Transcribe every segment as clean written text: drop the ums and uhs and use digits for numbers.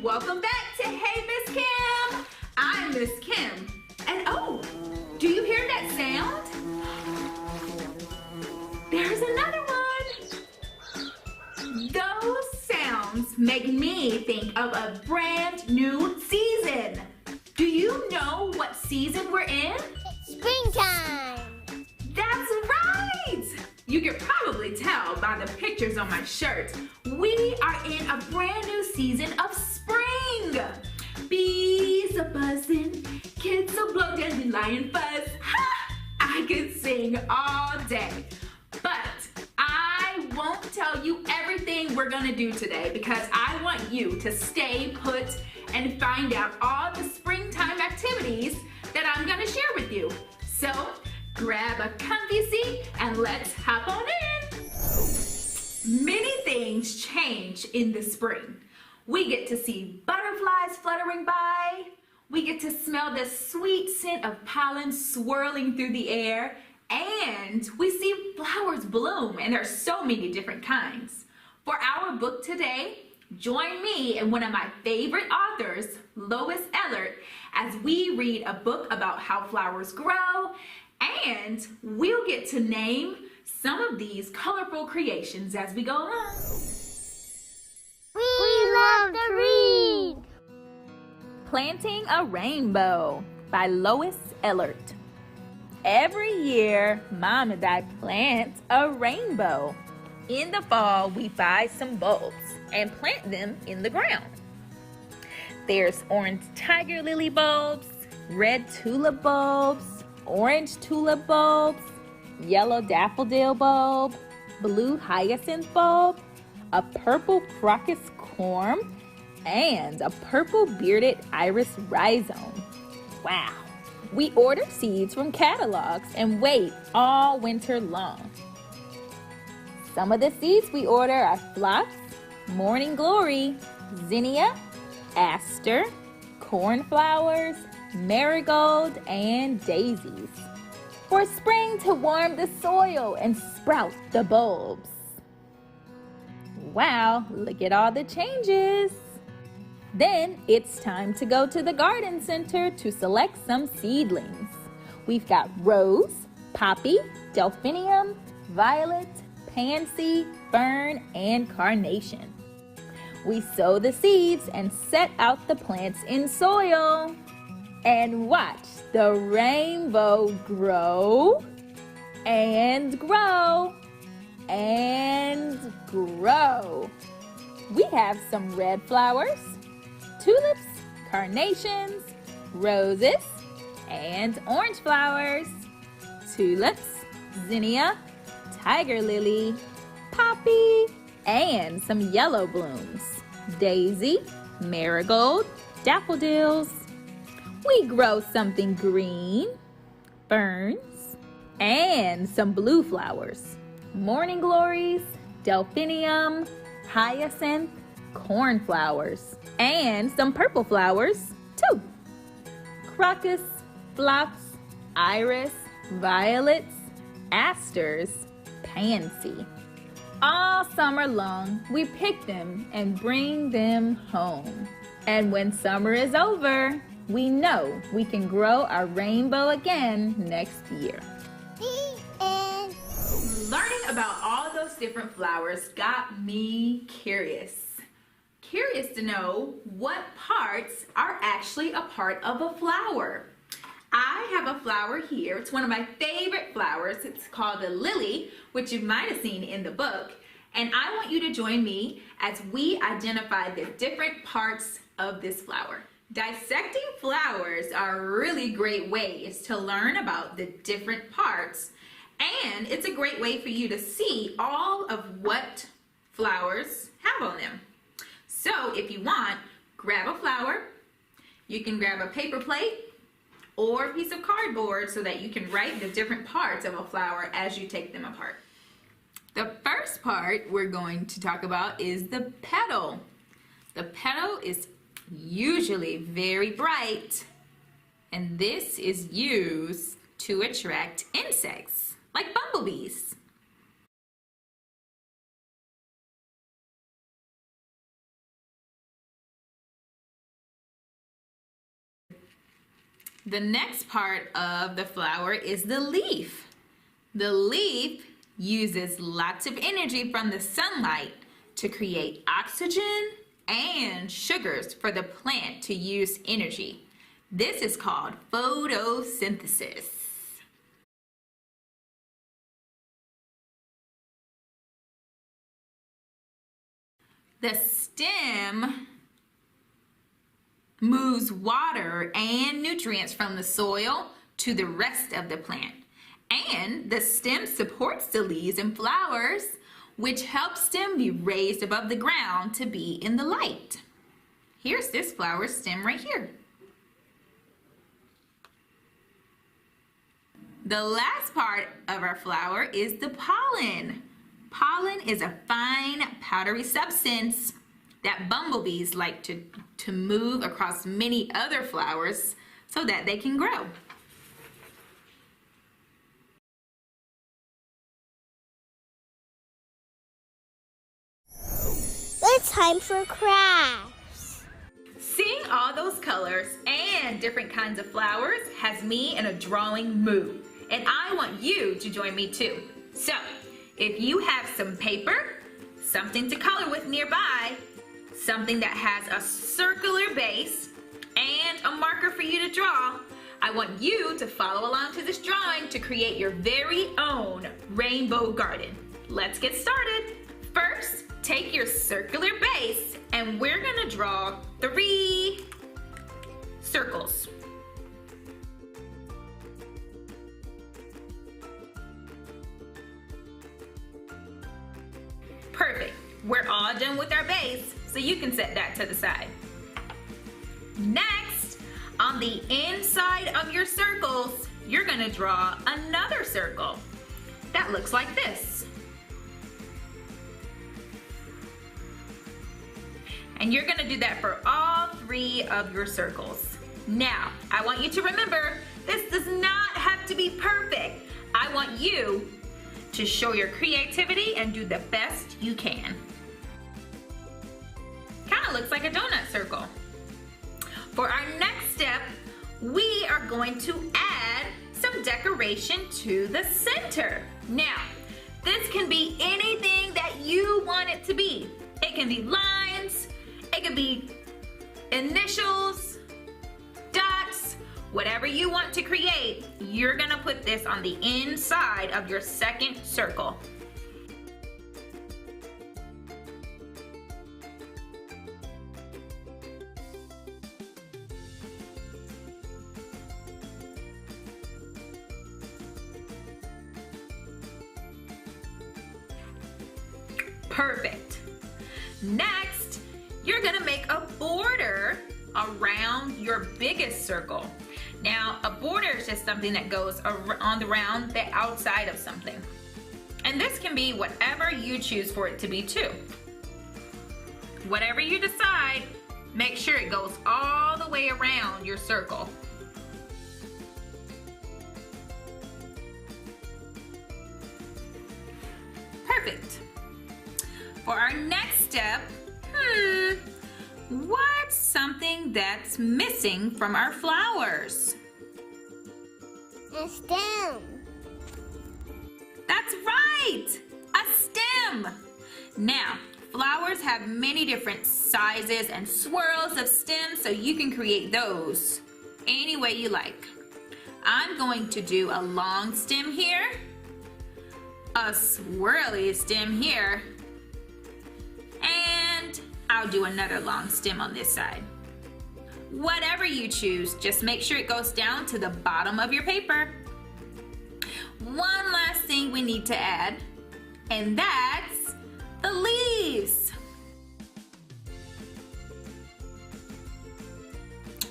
and welcome back to Hey Miss Kim. I'm Miss Kim. And oh, do you hear that sound? There's another one. Those sounds make me think of a brand new season. Do you know what season we're in? Springtime! That's right! You can probably tell by the pictures on my shirt. We are in a brand new season of spring. Bees are buzzing, kids are blow dandelion fuzz. Ha! I could sing all day. But I won't tell you everything we're gonna do today because I want you to stay put and find out all the springtime activities that I'm gonna share with you. So grab a comfy seat and let's hop on in. Many things change in the spring. We get to see butterflies fluttering by. We get to smell the sweet scent of pollen swirling through the air. And we see flowers bloom, and there's so many different kinds. For our book today, join me and one of my favorite authors, Lois Ehlert, as we read a book about how flowers grow, and we'll get to name some of these colorful creations as we go along. We love to read! Planting a Rainbow by Lois Ehlert. Every year, Mom and I plant a rainbow. In the fall, we buy some bulbs and plant them in the ground. There's orange tiger lily bulbs, red tulip bulbs, orange tulip bulbs, yellow daffodil bulb, blue hyacinth bulb, a purple crocus corm, and a purple bearded iris rhizome. Wow! We order seeds from catalogs and wait all winter long. Some of the seeds we order are phlox, morning glory, zinnia, aster, cornflowers, marigold, and daisies. For spring to warm the soil and sprout the bulbs. Wow, look at all the changes. Then it's time to go to the garden center to select some seedlings. We've got rose, poppy, delphinium, violet, pansy, fern, and carnation. We sow the seeds and set out the plants in soil. And watch the rainbow grow and grow and grow. We have some red flowers, tulips, carnations, roses, and orange flowers, tulips, zinnia, tiger lily, poppy, and some yellow blooms, daisy, marigold, daffodils. We grow something green, ferns, and some blue flowers, morning glories, delphinium, hyacinth, cornflowers, and some purple flowers too. Crocus, phlox, iris, violets, asters, pansy. All summer long, we pick them and bring them home. And when summer is over, we know we can grow our rainbow again next year. The end. Learning about all those different flowers got me curious. Curious to know what parts are actually a part of a flower. I have a flower here. It's one of my favorite flowers. It's called a lily, which you might have seen in the book. And I want you to join me as we identify the different parts of this flower. Dissecting flowers are really great ways to learn about the different parts, and it's a great way for you to see all of what flowers have on them. So if you want, grab a flower. You can grab a paper plate or a piece of cardboard so that you can write the different parts of a flower as you take them apart. The first part we're going to talk about is the petal. The petal is usually very bright, and this is used to attract insects like bumblebees. The next part of the flower is the leaf. The leaf uses lots of energy from the sunlight to create oxygen and sugars for the plant to use energy. This is called photosynthesis. The stem moves water and nutrients from the soil to the rest of the plant. And the stem supports the leaves and flowers, which helps them be raised above the ground to be in the light. Here's this flower stem right here. The last part of our flower is the pollen. Pollen is a fine, powdery substance that bumblebees like to move across many other flowers so that they can grow. It's time for crafts. Seeing all those colors and different kinds of flowers has me in a drawing mood, and I want you to join me too. So, if you have some paper, something to color with nearby, something that has a circular base, and a marker for you to draw, I want you to follow along to this drawing to create your very own rainbow garden. Let's get started. First, take your circular base and we're gonna draw 3 circles. Perfect. We're all done with our base, so you can set that to the side. Next, on the inside of your circles, you're gonna draw another circle that looks like this. And you're gonna do that for all 3 of your circles. Now, I want you to remember, this does not have to be perfect. I want you to show your creativity and do the best you can. Kinda looks like a donut circle. For our next step, we are going to add some decoration to the center. Now, this can be anything that you want it to be. It can be lines, it could be initials, dots, whatever you want to create, you're gonna put this on the inside of your second circle. Perfect. Next, you're gonna make a border around your biggest circle. Now, a border is just something that goes around the outside of something. And this can be whatever you choose for it to be too. Whatever you decide, make sure it goes all the way around your circle. Perfect. For our next step, what's something that's missing from our flowers? A stem. That's right, a stem. Now, flowers have many different sizes and swirls of stems, so you can create those any way you like. I'm going to do a long stem here, a swirly stem here, and I'll do another long stem on this side. Whatever you choose, just make sure it goes down to the bottom of your paper. One last thing we need to add, and that's the leaves.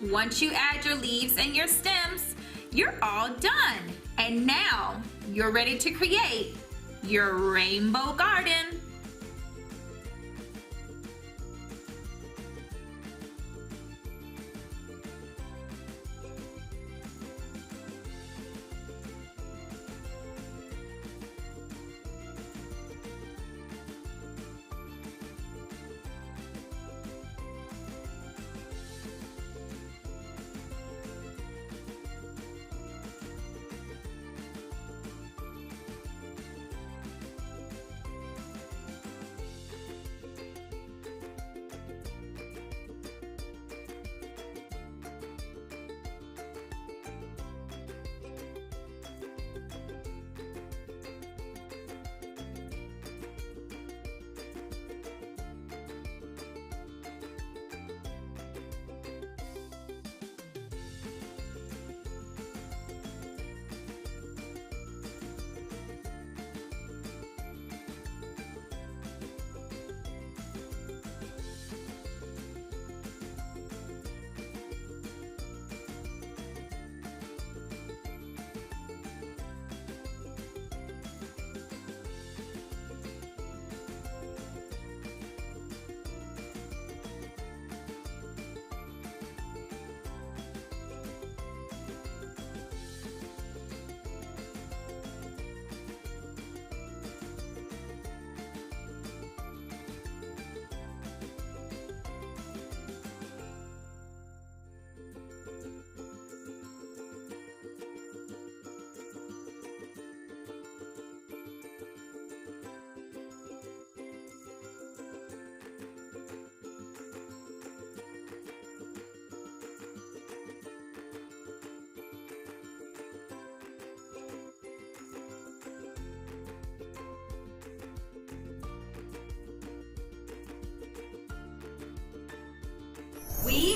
Once you add your leaves and your stems, you're all done. And now you're ready to create your rainbow garden.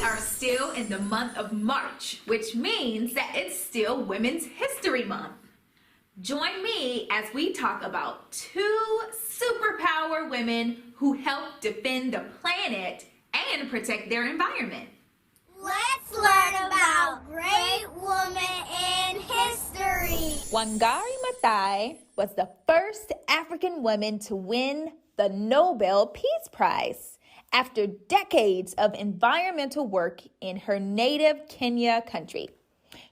we are still in the month of March, which means that it's still Women's History Month. Join me as we talk about two superpower women who help defend the planet and protect their environment. Let's learn about great women in history. Wangari Maathai was the first African woman to win the Nobel Peace Prize after decades of environmental work in her native Kenya country.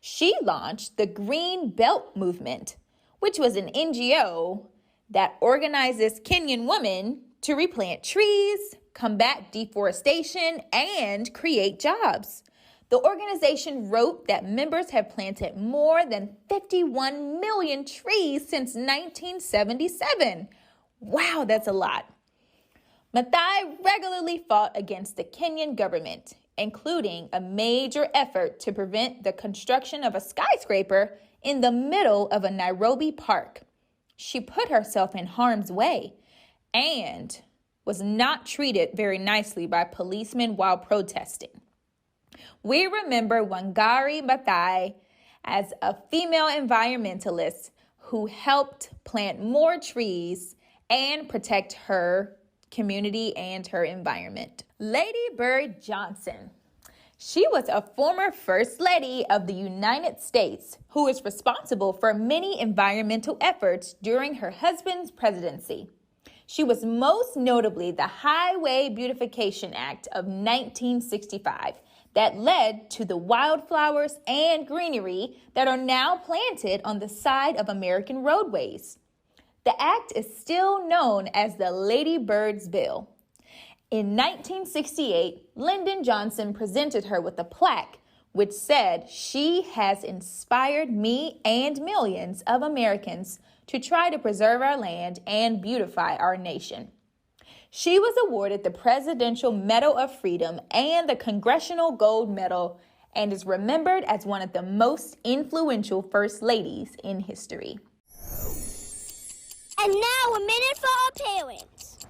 She launched the Green Belt Movement, which was an NGO that organizes Kenyan women to replant trees, combat deforestation, and create jobs. The organization wrote that members have planted more than 51 million trees since 1977. Wow, that's a lot. Maathai regularly fought against the Kenyan government, including a major effort to prevent the construction of a skyscraper in the middle of a Nairobi park. She put herself in harm's way and was not treated very nicely by policemen while protesting. We remember Wangari Maathai as a female environmentalist who helped plant more trees and protect her community and her environment. Lady Bird Johnson. She was a former First Lady of the United States who is responsible for many environmental efforts during her husband's presidency. She was most notably the Highway Beautification Act of 1965 that led to the wildflowers and greenery that are now planted on the side of American roadways. The act is still known as the Lady Bird's Bill. In 1968, Lyndon Johnson presented her with a plaque which said, "She has inspired me and millions of Americans to try to preserve our land and beautify our nation." She was awarded the Presidential Medal of Freedom and the Congressional Gold Medal and is remembered as one of the most influential First Ladies in history. And now a minute for our parents.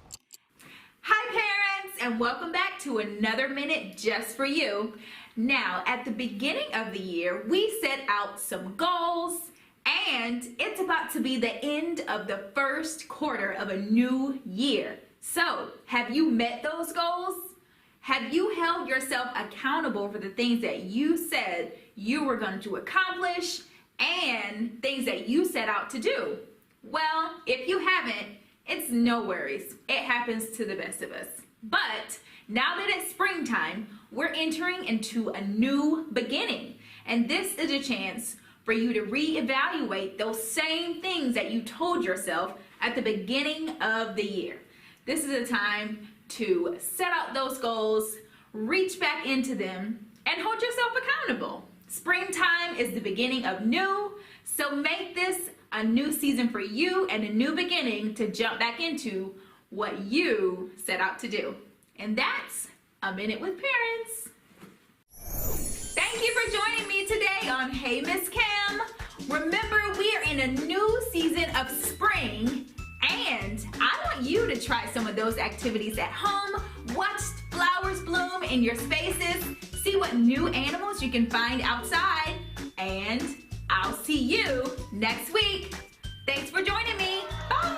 Hi parents, and welcome back to another minute just for you. Now, at the beginning of the year, we set out some goals, and it's about to be the end of the first quarter of a new year. So, have you met those goals? Have you held yourself accountable for the things that you said you were going to accomplish and things that you set out to do? Well, if you haven't, it's no worries. It happens to the best of us. But now that it's springtime, we're entering into a new beginning. And this is a chance for you to reevaluate those same things that you told yourself at the beginning of the year. This is a time to set out those goals, reach back into them, and hold yourself accountable. Springtime is the beginning of new, so make this a new season for you and a new beginning to jump back into what you set out to do. And that's A Minute with Parents. Thank you for joining me today on Hey Miss Kim. Remember, we are in a new season of spring, and I want you to try some of those activities at home. Watch flowers bloom in your spaces, see what new animals you can find outside, and I'll see you next week. Thanks for joining me. Bye.